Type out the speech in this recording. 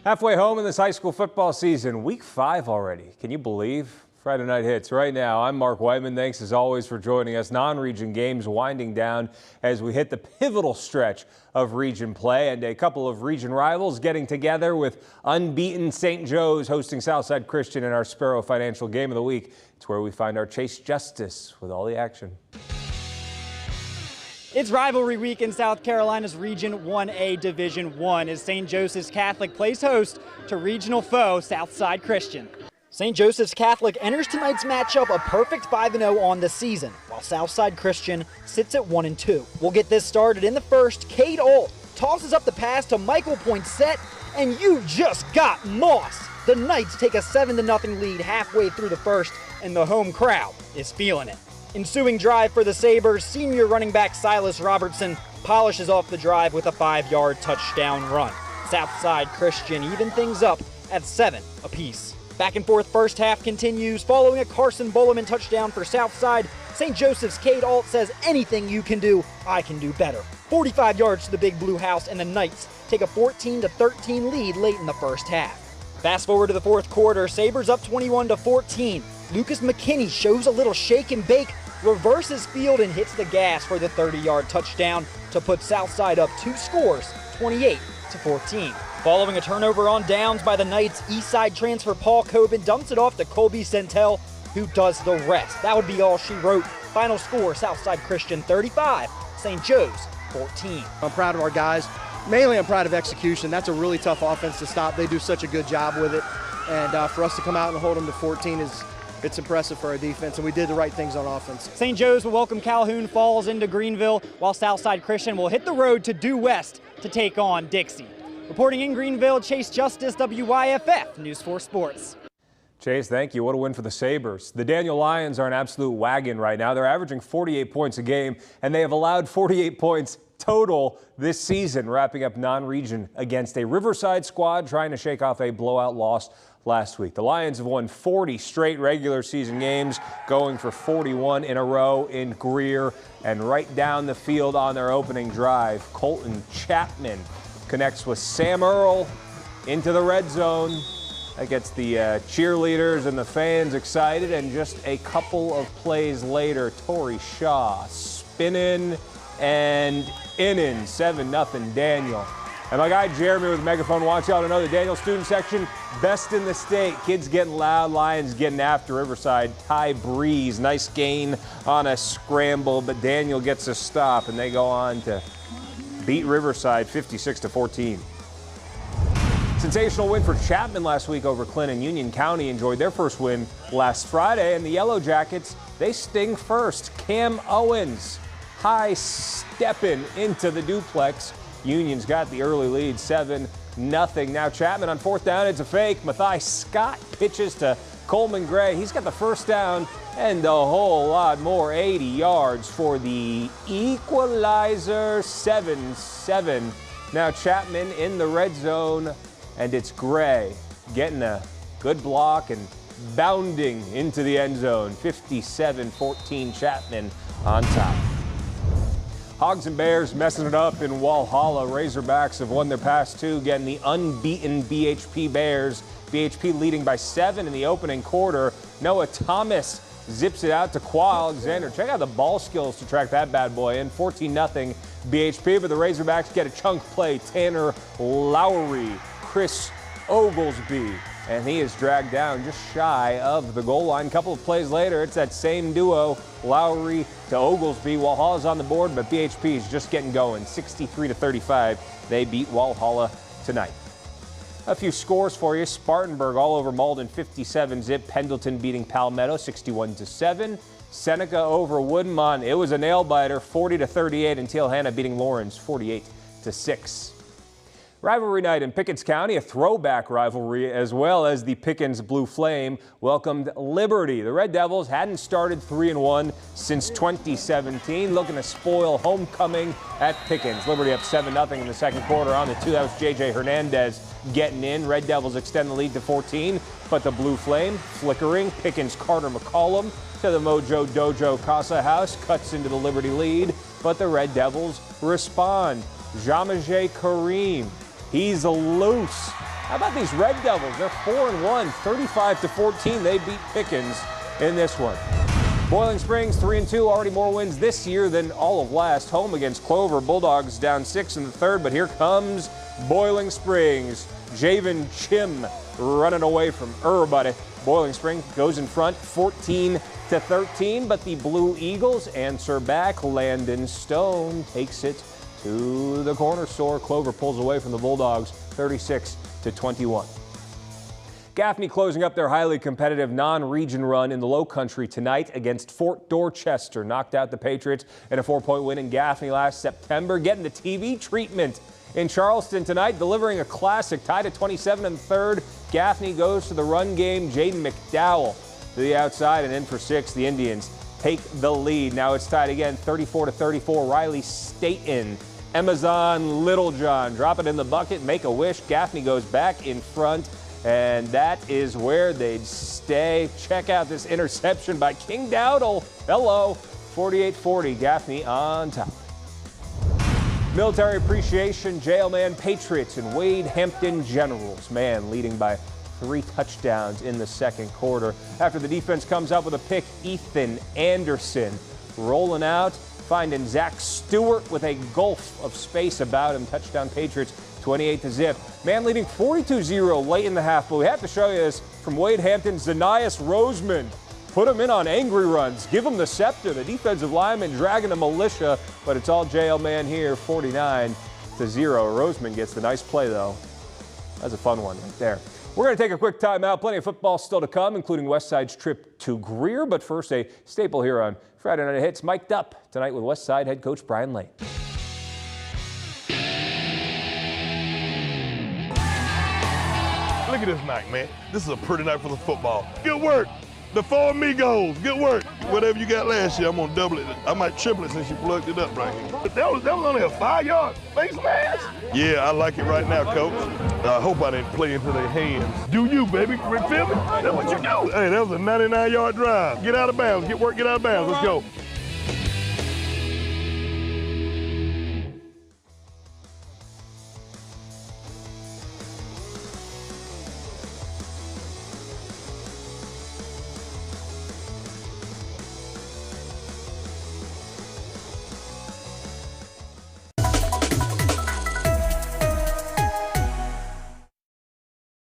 Halfway home in this high school football season, week 5 already. Can you believe? Friday Night Hits right now. I'm Mark Whiteman. Thanks as always for joining us. Non-region games winding down as we hit the pivotal stretch of region play, and a couple of region rivals getting together, with unbeaten St. Joe's hosting Southside Christian in our Sparrow Financial Game of the Week. It's where we find our Chase Justice with all the action. It's rivalry week in South Carolina's Region 1A Division 1 as St. Joseph's Catholic plays host to regional foe Southside Christian. St. Joseph's Catholic enters tonight's matchup a perfect 5-0 on the season, while Southside Christian sits at 1-2. We'll get this started in the first. Cade Alt tosses up the pass to Michael Poinsett, and you just got moss. The Knights take a 7-0 lead halfway through the first, and the home crowd is feeling it. Ensuing drive for the Sabres, senior running back Silas Robertson polishes off the drive with a 5-yard touchdown run. Southside Christian even things up at 7 apiece. Back and forth first half continues. Following a Carson Bulleman touchdown for Southside, St. Joseph's Cade Alt says, anything you can do, I can do better. 45 yards to the Big Blue House, and the Knights take a 14-13 lead late in the first half. Fast forward to the fourth quarter, Sabres up 21-14. Lucas McKinney shows a little shake and bake, reverses field and hits the gas for the 30-yard touchdown to put Southside up 2 scores, 28-14. Following a turnover on downs by the Knights, Eastside transfer Paul Coben dumps it off to Colby Centel, who does the rest. That would be all she wrote. Final score, Southside Christian 35, St. Joe's 14. I'm proud of our guys. Mainly I'm proud of execution. That's a really tough offense to stop. They do such a good job with it. And for us to come out and hold them to 14 it's impressive for our defense, and we did the right things on offense. St. Joe's will welcome Calhoun Falls into Greenville, while Southside Christian will hit the road to Due West to take on Dixie. Reporting in Greenville, Chase Justice, WYFF News 4 Sports. Chase, thank you. What a win for the Sabres. The Daniel Lions are an absolute wagon right now. They're averaging 48 points a game, and they have allowed 48 points total this season, wrapping up non-region against a Riverside squad trying to shake off a blowout loss last week. The Lions have won 40 straight regular season games, going for 41 in a row in Greer. And right down the field on their opening drive, Colton Chapman connects with Sam Earl into the red zone. That gets the cheerleaders and the fans excited, and just a couple of plays later, Torrey Shaw spinning and inning, 7-0 Daniel. And my guy Jeremy with Megaphone wants y'all to know the Daniel student section, best in the state. Kids getting loud, Lions getting after Riverside. Ty Breeze, nice gain on a scramble, but Daniel gets a stop, and they go on to beat Riverside 56-14. Sensational win for Chapman last week over Clinton. Union County enjoyed their first win last Friday, and the Yellow Jackets, they sting first. Cam Owens high stepping into the duplex. Union's got the early lead, 7-0. Now Chapman on fourth down, it's a fake. Matthias Scott pitches to Coleman Gray. He's got the first down and a whole lot more, 80 yards for the equalizer, 7-7. Now Chapman in the red zone, and it's Gray getting a good block and bounding into the end zone. 57-14 Chapman on top. Hogs and Bears messing it up in Walhalla. Razorbacks have won their past 2, getting the unbeaten BHP Bears. BHP leading by 7 in the opening quarter. Noah Thomas zips it out to Qua Alexander. Check out the ball skills to track that bad boy in. 14-0 BHP, but the Razorbacks get a chunk play. Tanner Lowry, Chris Oglesby, and he is dragged down just shy of the goal line. A couple of plays later, it's that same duo, Lowry to Oglesby. Walhalla's on the board, but BHP is just getting going. 63-35, they beat Walhalla tonight. A few scores for you. Spartanburg all over Malden, 57-zip. Pendleton beating Palmetto, 61-7. Seneca over Woodmont. It was a nail-biter, 40-38. And Teal-Hanna beating Lawrence, 48-6. Rivalry night in Pickens County, a throwback rivalry, as well as the Pickens Blue Flame welcomed Liberty. The Red Devils hadn't started 3-1 since 2017, looking to spoil homecoming at Pickens. Liberty up 7-0 in the second quarter on the 2. That was J.J. Hernandez getting in. Red Devils extend the lead to 14, but the Blue Flame flickering. Pickens Carter McCollum to the Mojo Dojo Casa House cuts into the Liberty lead, but the Red Devils respond. Jamajay Kareem, he's loose How about these Red Devils? They're 4-1, 35-14. They beat Pickens in this one. Boiling Springs 3-2, already more wins this year than all of last. Home against Clover. Bulldogs down 6 in the third, but here comes Boiling Springs. Javen Chim running away from everybody. Boiling Springs goes in front 14-13, but the Blue Eagles answer back. Landon Stone takes it to the corner store. Clover pulls away from the Bulldogs 36-21. Gaffney closing up their highly competitive non-region run in the Lowcountry tonight against Fort Dorchester. Knocked out the Patriots in a 4-point win in Gaffney last September. Getting the TV treatment in Charleston tonight, delivering a classic. Tied at 27 in the third. Gaffney goes to the run game. Jaden McDowell to the outside and in for 6. The Indians take the lead. Now it's tied again, 34-34. Riley Staten, Amazon Littlejohn drop it in the bucket, make a wish. Gaffney goes back in front, and that is where they'd stay. Check out this interception by King Dowdle. Hello, 48-40, Gaffney on top. Military appreciation, Jailman Patriots and Wade Hampton Generals. Man leading by 3 touchdowns in the second quarter. After the defense comes up with a pick, Ethan Anderson rolling out, finding Zach Stewart with a gulf of space about him. Touchdown Patriots, 28-0. Man leading 42-0 late in the half, but we have to show you this from Wade Hampton. Zanias Roseman. Put him in on angry runs. Give him the scepter. The defensive lineman dragging the militia, but it's all Jailman here, 49-0. Roseman gets the nice play, though. That's a fun one right there. We're going to take a quick timeout. Plenty of football still to come, including Westside's trip to Greer. But first, a staple here on Friday Night Hits, Mic'd Up tonight with Westside head coach Brian Lane. Look at this night, man. This is a pretty night for the football. Good work. The Four Amigos, good work. Whatever you got last year, I'm gonna double it. I might triple it since you plugged it up right here. But that was only a 5-yard face mask. Yeah, I like it right now, coach. I hope I didn't play into their hands. Do you, baby? Feel me? That's what you do. Hey, that was a 99-yard drive. Get out of bounds. Get out of bounds. Let's go.